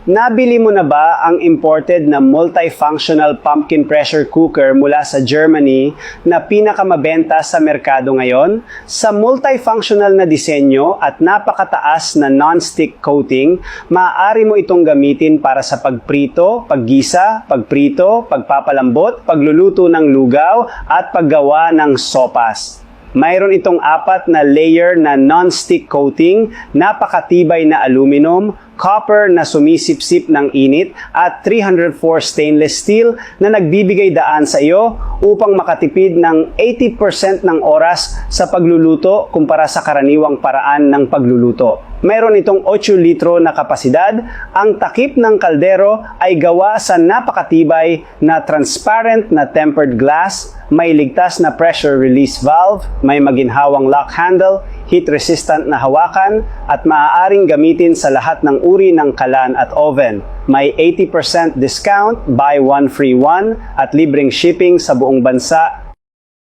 Nabili mo na ba ang imported na multifunctional pumpkin pressure cooker mula sa Germany na pinakamabenta sa merkado ngayon? Sa multifunctional na disenyo at napakataas na non-stick coating, maaari mo itong gamitin para sa pagprito, paggisa, pagprito, pagpapalambot, pagluluto ng lugaw at paggawa ng sopas. Mayroon itong 4 na layer na non-stick coating, napakatibay na aluminum, copper na sumisipsip ng init at 304 stainless steel na nagbibigay daan sa iyo upang makatipid ng 80% ng oras sa pagluluto kumpara sa karaniwang paraan ng pagluluto. Mayroon itong 8 litro na kapasidad. Ang takip ng kaldero ay gawa sa napakatibay na transparent na tempered glass, may ligtas na pressure release valve, may maginhawang lock handle, heat-resistant na hawakan, at maaaring gamitin sa lahat ng uri ng kalan at oven. May 80% discount, buy one free one, at libreng shipping sa buong bansa